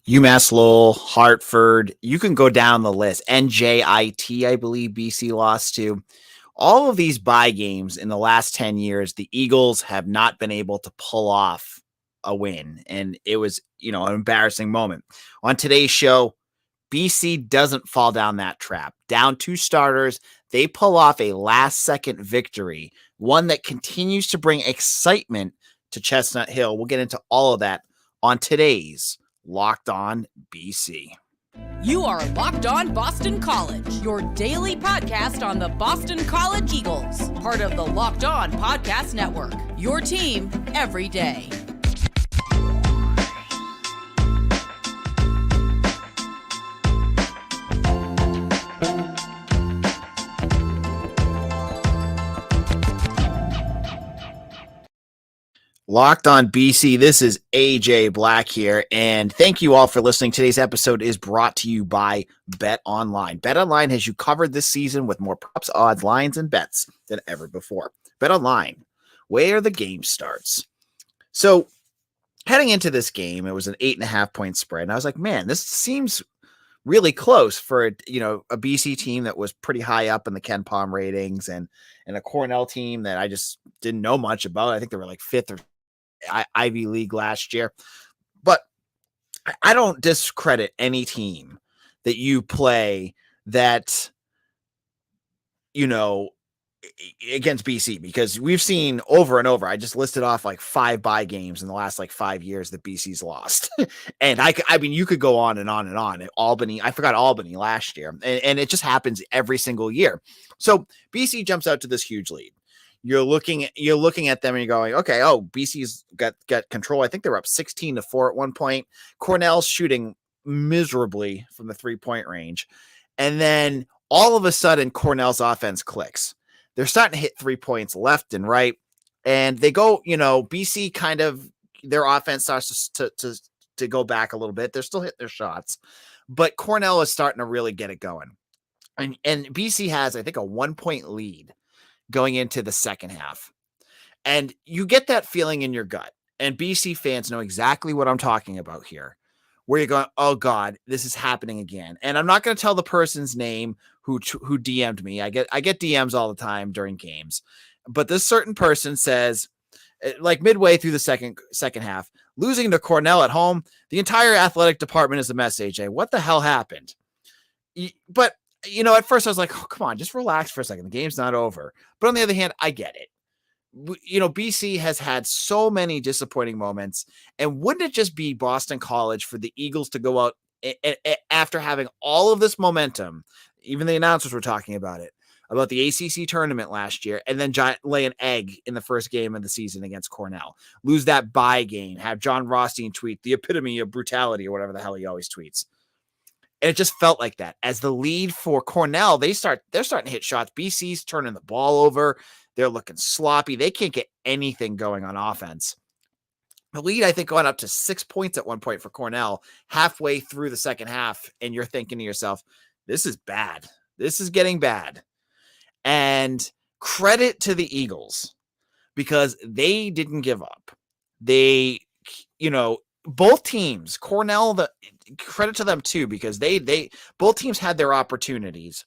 UMass Lowell, Hartford, you can go down the list. NJIT, I believe BC lost to. All of these bye games in the last 10 years, the Eagles have not been able to pull off a win. And it was, an embarrassing moment. On today's show, BC doesn't fall down that trap. Down 2 starters, they pull off a last-second victory, one that continues to bring excitement to Chestnut Hill. We'll get into all of that on today's Locked On BC. You are Locked On Boston College, your daily podcast on the Boston College Eagles, part of the Locked On Podcast Network, your team every day. Locked On BC, this is AJ Black here, and thank you all for listening. Today's episode is brought to you by BetOnline. BetOnline has you covered this season with more props, odds, lines, and bets than ever before. BetOnline, where the game starts. So, heading into this game, it was an 8.5-point spread, and I was like, man, this seems really close for a BC team that was pretty high up in the Ken Palm ratings, and a Cornell team that I just didn't know much about. I think they were like 5th or Ivy League last year, but I don't discredit any team that you play that, against BC, because we've seen over and over. I just listed off like 5 bye games in the last 5 years that BC's lost. And I mean, you could go on and on and on. Albany, I forgot Albany last year, and it just happens every single year. So BC jumps out to this huge lead. You're looking at them and you're going, okay, BC's got control. I think they were up 16-4 at one point. Cornell's shooting miserably from the 3-point range. And then all of a sudden, Cornell's offense clicks. They're starting to hit 3 points left and right. And they go, BC kind of, their offense starts to go back a little bit. They're still hitting their shots. But Cornell is starting to really get it going. And BC has, I think, a 1-point lead going into the second half. And you get that feeling in your gut. And BC fans know exactly what I'm talking about here, where you're going, oh God, this is happening again. And I'm not going to tell the person's name who DM'd me. I get DMs all the time during games, but this certain person says, like midway through the second half, losing to Cornell at home, the entire athletic department is a mess, AJ. What the hell happened? But at first I was like, oh, come on, just relax for a second. The game's not over. But on the other hand, I get it. BC has had so many disappointing moments. And wouldn't it just be Boston College for the Eagles to go out after having all of this momentum? Even the announcers were talking about the ACC tournament last year, and then lay an egg in the first game of the season against Cornell. Lose that bye game, have John Rothstein tweet the epitome of brutality or whatever the hell he always tweets. And it just felt like that. As the lead for Cornell, they're starting to hit shots. BC's turning the ball over. They're looking sloppy. They can't get anything going on offense. The lead, I think, going up to 6 points at one point for Cornell halfway through the second half. And you're thinking to yourself, this is bad. This is getting bad. And credit to the Eagles, because they didn't give up. They, both teams, Cornell, credit to them too, because they both teams had their opportunities.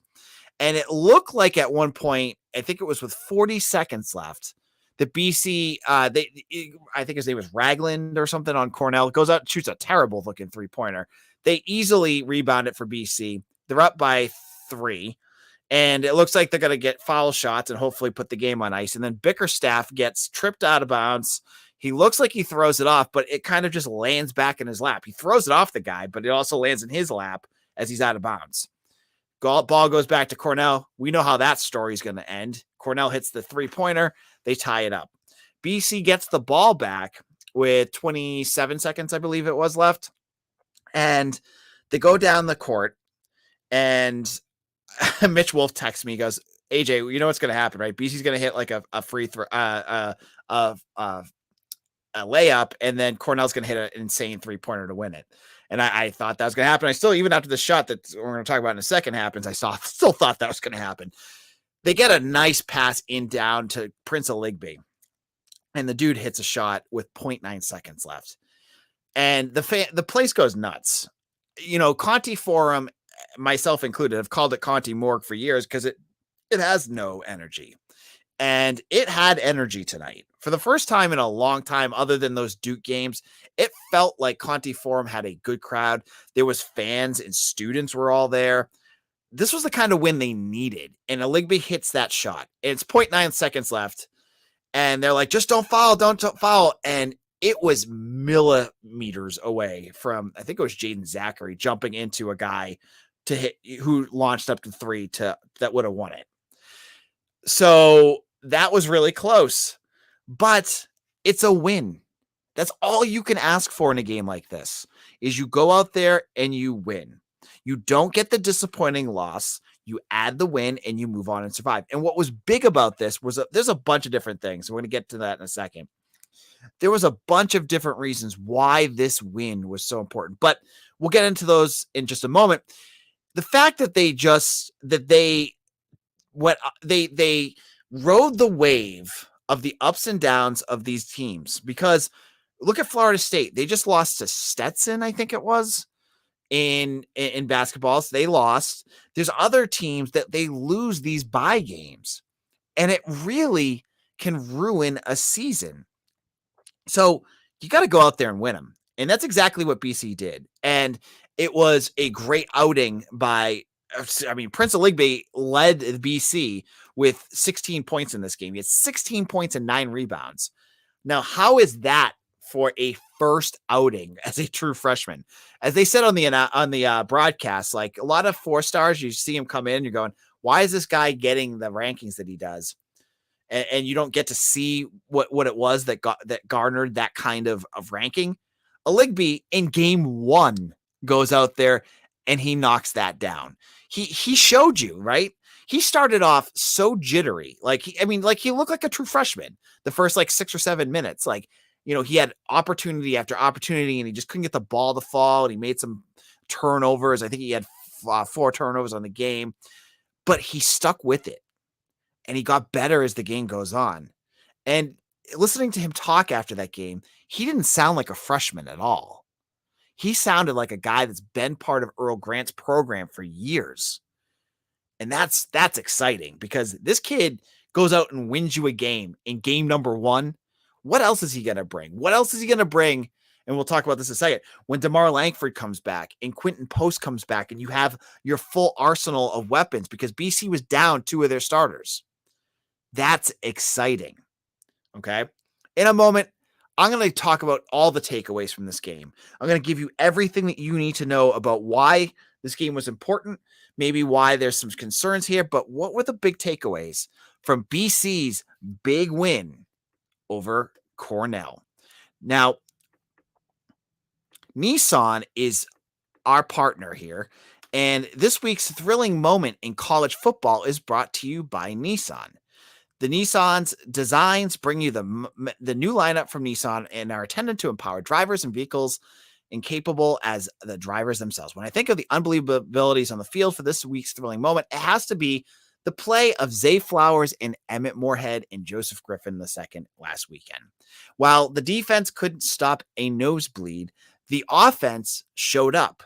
And it looked like at one point, I think it was with 40 seconds left, the BC, I think his name was Ragland or something on Cornell, goes out and shoots a terrible looking 3-pointer. They easily rebound it for BC. They're up by 3. And it looks like they're going to get foul shots and hopefully put the game on ice. And then Bickerstaff gets tripped out of bounds. He looks like he throws it off, but it kind of just lands back in his lap. He throws it off the guy, but it also lands in his lap as he's out of bounds. Ball goes back to Cornell. We know how that story is going to end. Cornell hits the 3-pointer. They tie it up. BC gets the ball back with 27 seconds, I believe it was, left. And they go down the court, and Mitch Wolf texts me. He goes, AJ, you know what's going to happen, right? BC's going to hit like a free throw, a layup, and then Cornell's going to hit an insane 3-pointer to win it. And I thought that was going to happen. I still, even after the shot that we're going to talk about in a second happens, I still thought that was going to happen. They get a nice pass in down to Prince Aligbe, and the dude hits a shot with 0.9 seconds left. and the place goes nuts. Conti Forum, myself included, have called it Conti Morgue for years because it has no energy. And it had energy tonight. For the first time in a long time, other than those Duke games, it felt like Conti Forum had a good crowd. There was fans and students were all there. This was the kind of win they needed. And Aligbe hits that shot. It's 0.9 seconds left. And they're like, just don't foul, don't foul. And it was millimeters away from, I think it was Jaden Zachary jumping into a guy to hit who launched up to three that would have won it. So that was really close, but it's a win. That's all you can ask for in a game like this is you go out there and you win. You don't get the disappointing loss. You add the win and you move on and survive. And what was big about this was there's a bunch of different things. We're going to get to that in a second. There was a bunch of different reasons why this win was so important, but we'll get into those in just a moment. The fact that they rode the wave of the ups and downs of these teams, because look at Florida State. They just lost to Stetson, I think it was, in basketball. So they lost. There's other teams that they lose these bye games, and it really can ruin a season. So you got to go out there and win them. And that's exactly what BC did. And it was a great outing by, Prince Aligbe led BC with 16 points in this game. He had 16 points and 9 rebounds. Now, how is that for a first outing as a true freshman? As they said on the broadcast, like a lot of 4-stars, you see him come in, you're going, why is this guy getting the rankings that he does? And you don't get to see what it was that garnered that kind of ranking. Aligbe in game 1 goes out there and he knocks that down. He showed you, right? He started off so jittery. He looked like a true freshman the first 6 or 7 minutes. He had opportunity after opportunity and he just couldn't get the ball to fall. And he made some turnovers. I think he had 4 turnovers on the game, but he stuck with it. And he got better as the game goes on. And listening to him talk after that game, he didn't sound like a freshman at all. He sounded like a guy that's been part of Earl Grant's program for years. And that's exciting because this kid goes out and wins you a game in game number 1. What else is he going to bring? What else is he going to bring? And we'll talk about this in a second. When DeMar Langford comes back and Quentin Post comes back and you have your full arsenal of weapons because BC was down 2 of their starters. That's exciting. Okay. In a moment, I'm going to talk about all the takeaways from this game. I'm going to give you everything that you need to know about why this game was important, maybe why there's some concerns here, but what were the big takeaways from BC's big win over Cornell? Now, Nissan is our partner here, and this week's thrilling moment in college football is brought to you by Nissan. The Nissan's designs bring you the new lineup from Nissan and are intended to empower drivers and vehicles incapable as the drivers themselves. When I think of the unbelievabilities on the field for this week's thrilling moment, it has to be the play of Zay Flowers and Emmett Moorhead and Joseph Griffin II last weekend. While the defense couldn't stop a nosebleed, the offense showed up.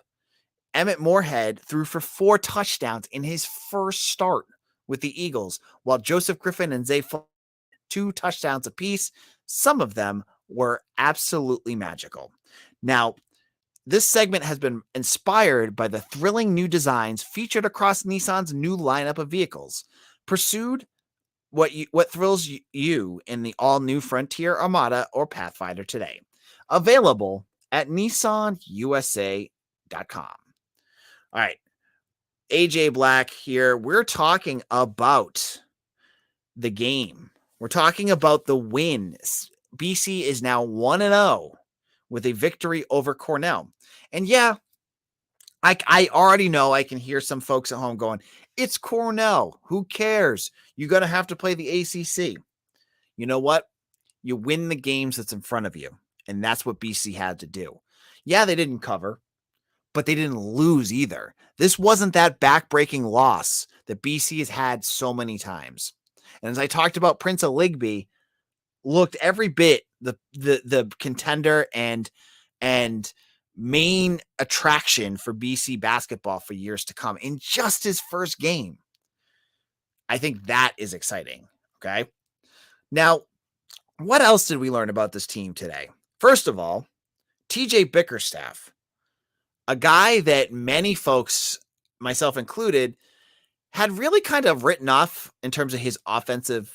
Emmett Moorhead threw for 4 touchdowns in his first start with the Eagles, while Joseph Griffin and Zay 2 touchdowns apiece. Some of them were absolutely magical. Now, this segment has been inspired by the thrilling new designs featured across Nissan's new lineup of vehicles. Pursued what thrills you in the all-new Frontier, Armada, or Pathfinder today. Available at nissanusa.com. All right. AJ Black here. We're talking about the game. We're talking about the win. BC is now 1-0 with a victory over Cornell. And yeah, I already know I can hear some folks at home going, it's Cornell. Who cares? You're going to have to play the ACC. You know what? You win the games that's in front of you. And that's what BC had to do. Yeah, they didn't cover, but they didn't lose either. This wasn't that backbreaking loss that BC has had so many times. And as I talked about, Prince Aligbe looked every bit the contender and and main attraction for BC basketball for years to come in just his first game. I think that is exciting. Okay. Now, what else did we learn about this team today? First of all, TJ Bickerstaff, a guy that many folks, myself included, had really kind of written off in terms of his offensive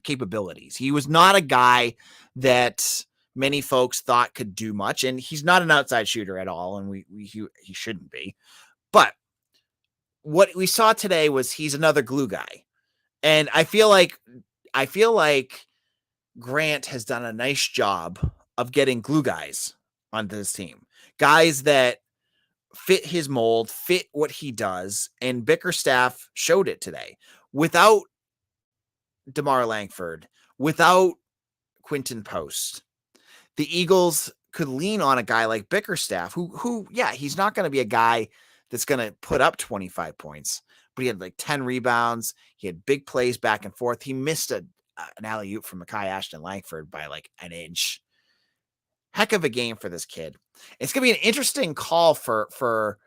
capabilities. He was not a guy that many folks thought could do much, and he's not an outside shooter at all, and he shouldn't be. But what we saw today was he's another glue guy, and I feel like Grant has done a nice job of getting glue guys onto this team, guys that fit his mold, fit what he does, and Bickerstaff showed it today. Without DeMar Langford, without Quinton Post, the Eagles could lean on a guy like Bickerstaff, who, yeah, he's not going to be a guy that's going to put up 25 points, but he had like 10 rebounds. He had big plays back and forth. He missed an alley-oop from Mekhi Ashton Langford by like an inch. Heck of a game for this kid. It's going to be an interesting call for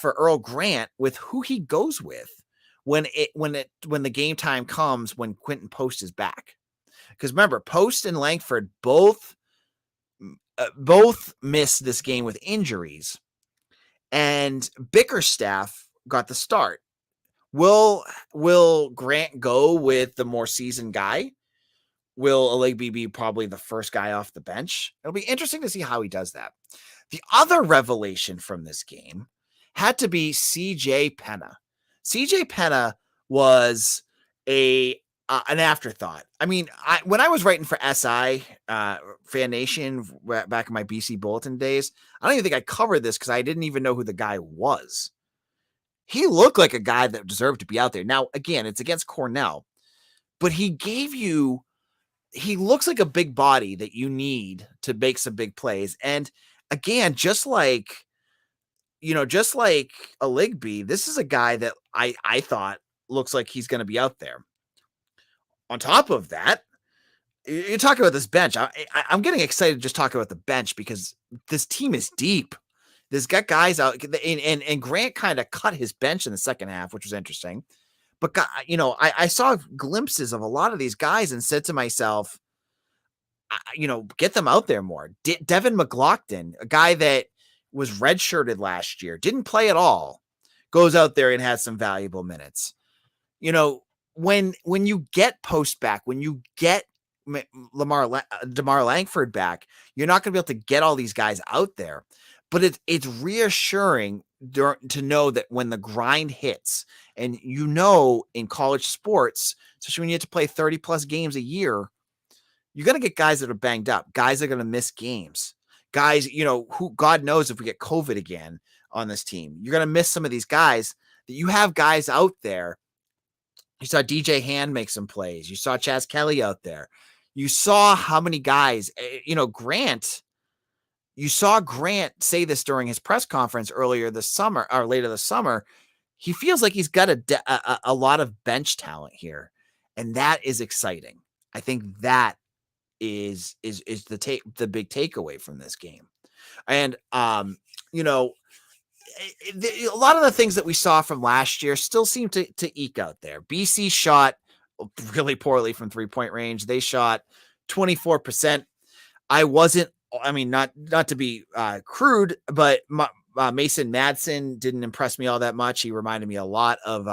Earl Grant with who he goes with when the game time comes, when Quinton Post is back. Because remember, Post and Langford both missed this game with injuries, and Bickerstaff got the start. Will Grant go with the more seasoned guy? Will Aligbe be probably the first guy off the bench? It'll be interesting to see how he does that. The other revelation from this game had to be CJ Penna. CJ Penna was an afterthought. I mean, when I was writing for SI, Fan Nation, back in my BC Bulletin days, I don't even think I covered this because I didn't even know who the guy was. He looked like a guy that deserved to be out there. Now, again, it's against Cornell, but he looks like a big body that you need to make some big plays. And again, just like Aligbe, this is a guy that I thought looks like he's going to be out there. On top of that, you talk about this bench. I'm getting excited to just talk about the bench because this team is deep. There's got guys out, and Grant kind of cut his bench in the second half, which was interesting. But, I saw glimpses of a lot of these guys and said to myself, get them out there more. Devin McLaughlin, a guy that was redshirted last year, didn't play at all, goes out there and has some valuable minutes. When you get Post back, when you get DeMar Langford back, you're not going to be able to get all these guys out there. But it's reassuring to know that when the grind hits, and in college sports, especially when you have to play 30 plus games a year, you're going to get guys that are banged up, guys that are going to miss games, guys, who God knows if we get COVID again on this team, you're going to miss some of these guys. That you have guys out there. You saw DJ Hand make some plays. You saw Chaz Kelly out there. You saw how many guys, Grant. You saw Grant say this during his press conference earlier this summer or later this summer. He feels like he's got a lot of bench talent here, and that is exciting. I think that is the big takeaway from this game. And a lot of the things that we saw from last year still seem to eke out there. BC shot really poorly from 3-point range. They shot 24%. Not to be crude, but Mason Madsen didn't impress me all that much. He reminded me a lot of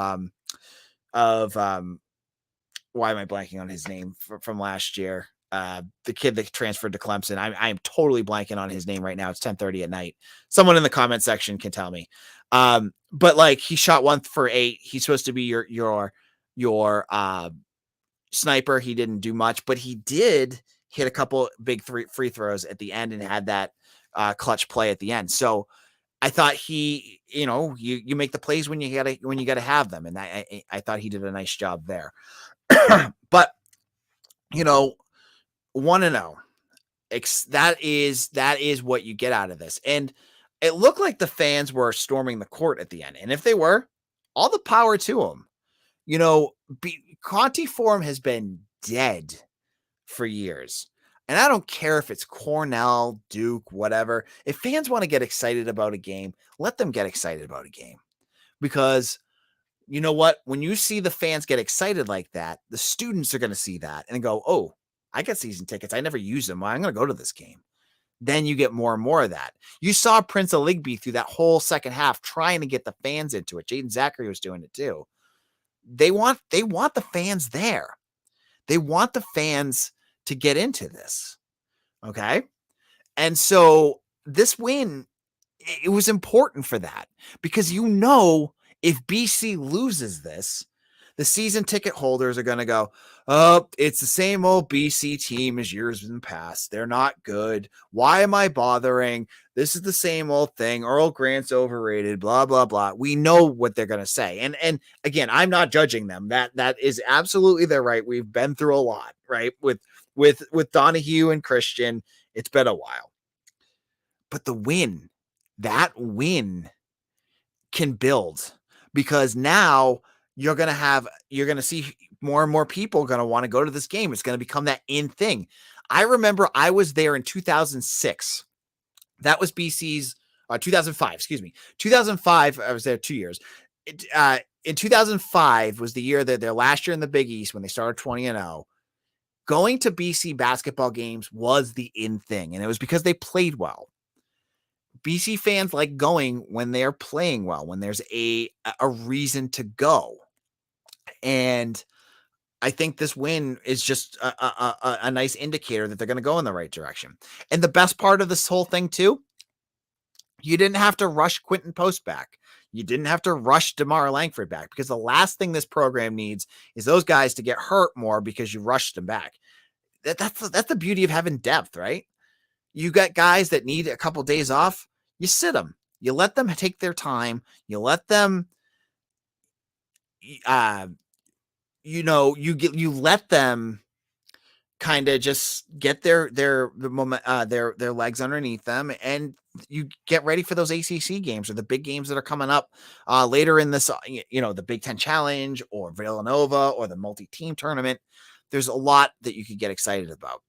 why am I blanking on his name from last year? The kid that transferred to Clemson. I am totally blanking on his name right now. It's 10:30 at night. Someone in the comment section can tell me. But like he shot 1 for 8. He's supposed to be your sniper. He didn't do much, but he did hit a couple big free throws at the end and had that clutch play at the end. So I thought you make the plays when you gotta have them. And I thought he did a nice job there. But 1-0, that is what you get out of this. And it looked like the fans were storming the court at the end. And if they were, all the power to them. Conti form has been dead for years. And I don't care if it's Cornell, Duke, whatever. If fans want to get excited about a game, let them get excited about a game. Because you know what? When you see the fans get excited like that, the students are going to see that and go, oh, I got season tickets. I never use them. I'm going to go to this game. Then you get more and more of that. You saw Prince Aligbe through that whole second half trying to get the fans into it. Jaden Zachary was doing it too. They want the fans there. They want the fans to get into this. Okay. And so this win, it was important for that because if BC loses this, the season ticket holders are going to go, oh, it's the same old BC team as years in the past. They're not good. Why am I bothering? This is the same old thing. Earl Grant's overrated, blah, blah, blah. We know what they're going to say. And again, I'm not judging them. That is absolutely their right. We've been through a lot, right? With Donahue and Christian, it's been a while. But that win can build because now you're going to see more and more people going to want to go to this game. It's going to become that in thing. I remember I was there in 2006. That was BC's 2005, excuse me. 2005, I was there 2 years. In 2005 was the year that their last year in the Big East when they started 20-0. Going to BC basketball games was the in thing, and it was because they played well. BC fans like going when they're playing well, when there's a reason to go. And I think this win is just a nice indicator that they're going to go in the right direction. And the best part of this whole thing too, you didn't have to rush Quentin Post back. You didn't have to rush DeMar Langford back because the last thing this program needs is those guys to get hurt more because you rushed them back. That's the beauty of having depth, right? You got guys that need a couple days off. You sit them. You let them take their time. You let them, you let them kind of just get their legs underneath them, and you get ready for those ACC games or the big games that are coming up later in this, the Big Ten Challenge or Villanova or the multi-team tournament. There's a lot that you could get excited about.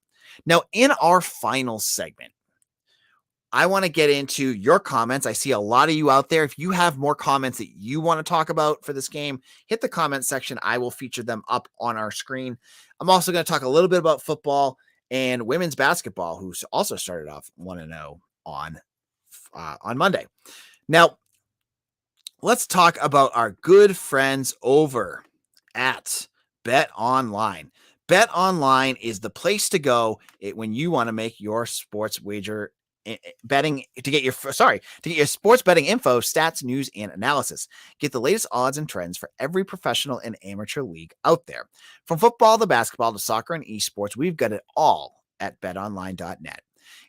Now, in our final segment, I want to get into your comments. I see a lot of you out there. If you have more comments that you want to talk about for this game, hit the comment section. I will feature them up on our screen. I'm also going to talk a little bit about football and women's basketball, who also started off 1-0 on Monday. Now, let's talk about our good friends over at BetOnline. BetOnline is the place to go when you want to make your sports wager betting to get your sports betting info, stats, news, and analysis. Get the latest odds and trends for every professional and amateur league out there. From football to basketball to soccer and esports, we've got it all at betonline.net.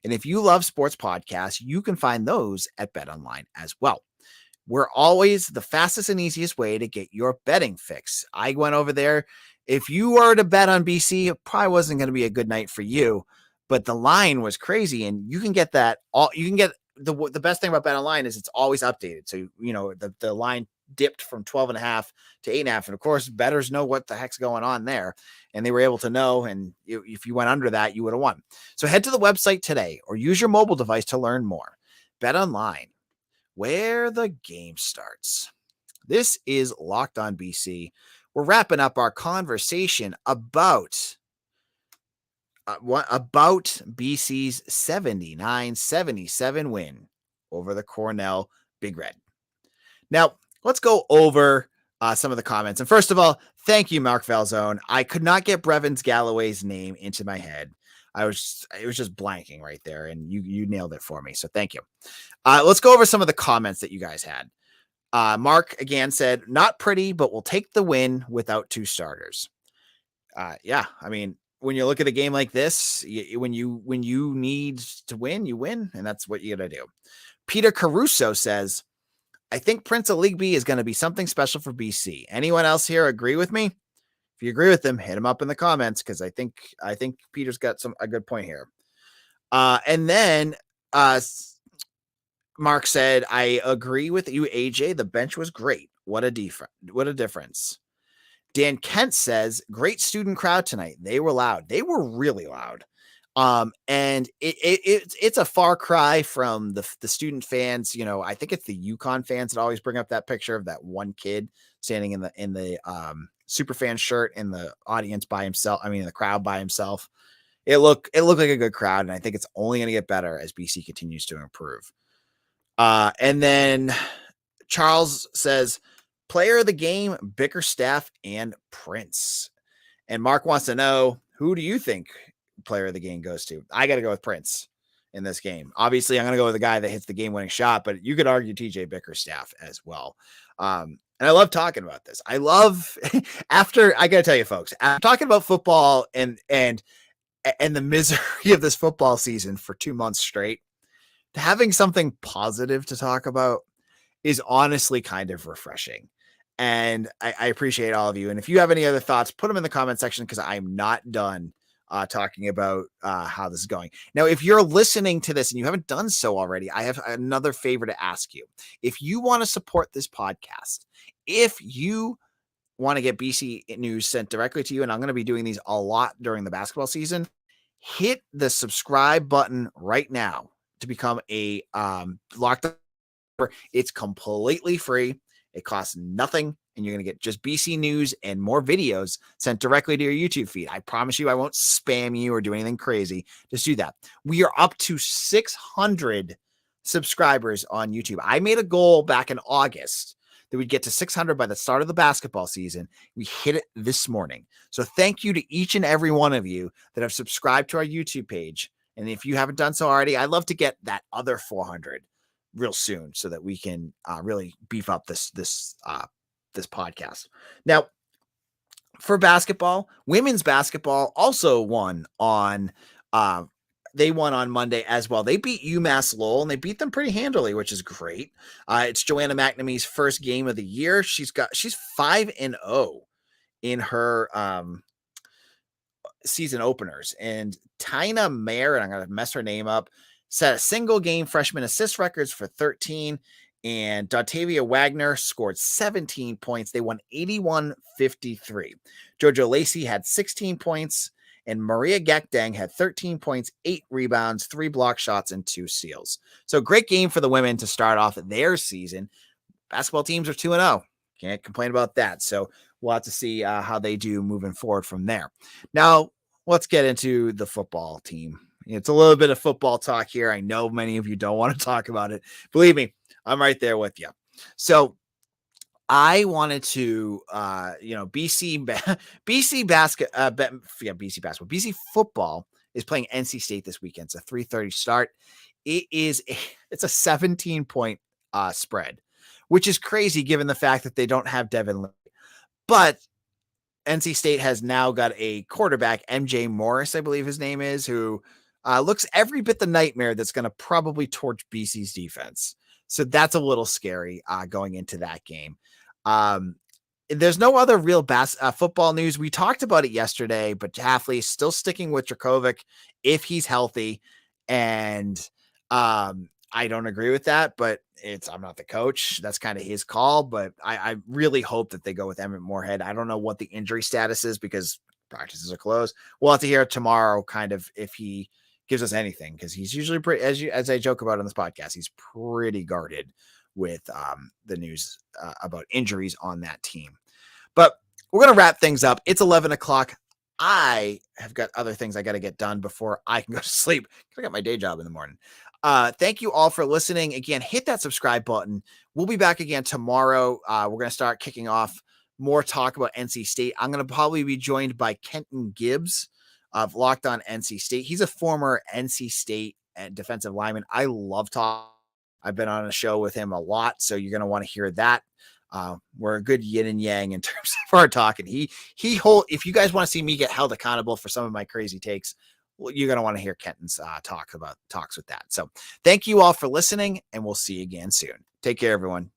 And if you love sports podcasts, you can find those at BetOnline as well. We're always the fastest and easiest way to get your betting fix. I went over there. If you were to bet on BC, it probably wasn't going to be a good night for you, but the line was crazy, and you can get that. The best thing about BetOnline is it's always updated. So, the line dipped from 12.5 to 8.5. And of course, bettors know what the heck's going on there, and they were able to know. And if you went under that, you would have won. So head to the website today or use your mobile device to learn more. BetOnline, where the game starts. This is Locked On BC. We're wrapping up our conversation about BC's 79-77 win over the Cornell Big Red. Now, let's go over some of the comments. And first of all, thank you, Mark Valzone. I could not get Brevins Galloway's name into my head. It was just blanking right there, and you nailed it for me. So thank you. Let's go over some of the comments that you guys had. Mark again said, not pretty, but we'll take the win without two starters. Yeah, I mean, when you look at a game like this, when you need to win, you win, and that's what you got to do. Peter Caruso says, I think Prince Aligbe is going to be something special for BC. Anyone else here agree with me? If you agree with him, hit him up in the comments, because I think Peter's got a good point here. And then Mark said, I agree with you, AJ. The bench was great. What a difference. Dan Kent says, great student crowd tonight. They were loud. They were really loud. And it's a far cry from the student fans. You know, I think it's the UConn fans that always bring up that picture of that one kid standing in the super fan shirt in the audience by himself. I mean, the crowd by himself. It looked like a good crowd, and I think it's only going to get better as BC continues to improve. And then Charles says, player of the game, Bickerstaff and Prince. And Mark wants to know, who do you think player of the game goes to? I got to go with Prince in this game. Obviously, I'm going to go with the guy that hits the game-winning shot, but you could argue TJ Bickerstaff as well. And I love talking about this. I love after I got to tell you, folks, I'm talking about football and the misery of this football season for 2 months straight. Having something positive to talk about is honestly kind of refreshing. And I appreciate all of you. And if you have any other thoughts, put them in the comment section, because I'm not done talking about how this is going. Now, if you're listening to this and you haven't done so already, I have another favor to ask you. If you want to support this podcast, if you want to get BC news sent directly to you, and I'm going to be doing these a lot during the basketball season, hit the subscribe button right now to become a Locked On. It's completely free. It costs nothing, and you're going to get just BC news and more videos sent directly to your YouTube feed. I promise you I won't spam you or do anything crazy. Just do that. We are up to 600 subscribers on YouTube. I made a goal back in August that we'd get to 600 by the start of the basketball season. We hit it this morning. So thank you to each and every one of you that have subscribed to our YouTube page. And if you haven't done so already, I'd love to get that other 400 real soon so that we can really beef up this podcast. Now, for basketball, women's basketball also won on they won on Monday as well. They beat UMass Lowell, and they beat them pretty handily, which is great. It's Joanna McNamee's first game of the year. She's 5-0 in her season openers, and Tina Mayer, and I'm going to mess her name up, set a single game freshman assist records for 13, and Dontavia Wagner scored 17 points. They won 81-53. Jojo Lacey had 16 points, and Maria Gekdang had 13 points, 8 rebounds, 3 block shots, and 2 steals. So great game for the women to start off their season. Basketball teams are 2-0. Can't complain about that. So we'll have to see how they do moving forward from there. Now, let's get into the football team. It's a little bit of football talk here. I know many of you don't want to talk about it. Believe me, I'm right there with you. So I wanted to, BC football is playing NC State this weekend. It's a 3:30 start. It's a 17-point spread, which is crazy given the fact that they don't have Devin Lee. But NC State has now got a quarterback, MJ Morris, I believe his name is, who looks every bit the nightmare that's going to probably torch BC's defense. So that's a little scary going into that game. There's no other real football news. We talked about it yesterday, but Hafley is still sticking with Dracovic if he's healthy. And I don't agree with that, but I'm not the coach. That's kind of his call, but I really hope that they go with Emmett Moorhead. I don't know what the injury status is because practices are closed. We'll have to hear tomorrow kind of if he gives us anything, because he's usually pretty, as I joke about on this podcast, he's pretty guarded with the news about injuries on that team. But we're going to wrap things up. It's 11 o'clock. I have got other things I got to get done before I can go to sleep. I got my day job in the morning. Thank you all for listening. Again, hit that subscribe button. We'll be back again tomorrow. We're going to start kicking off more talk about NC State. I'm going to probably be joined by Kenton Gibbs of Locked On NC State. He's a former NC State defensive lineman. I love talking. I've been on a show with him a lot, so you're going to want to hear that. We're a good yin and yang in terms of our talking. If you guys want to see me get held accountable for some of my crazy takes, well, you're going to want to hear Kenton's talks with that. So thank you all for listening, and we'll see you again soon. Take care, everyone.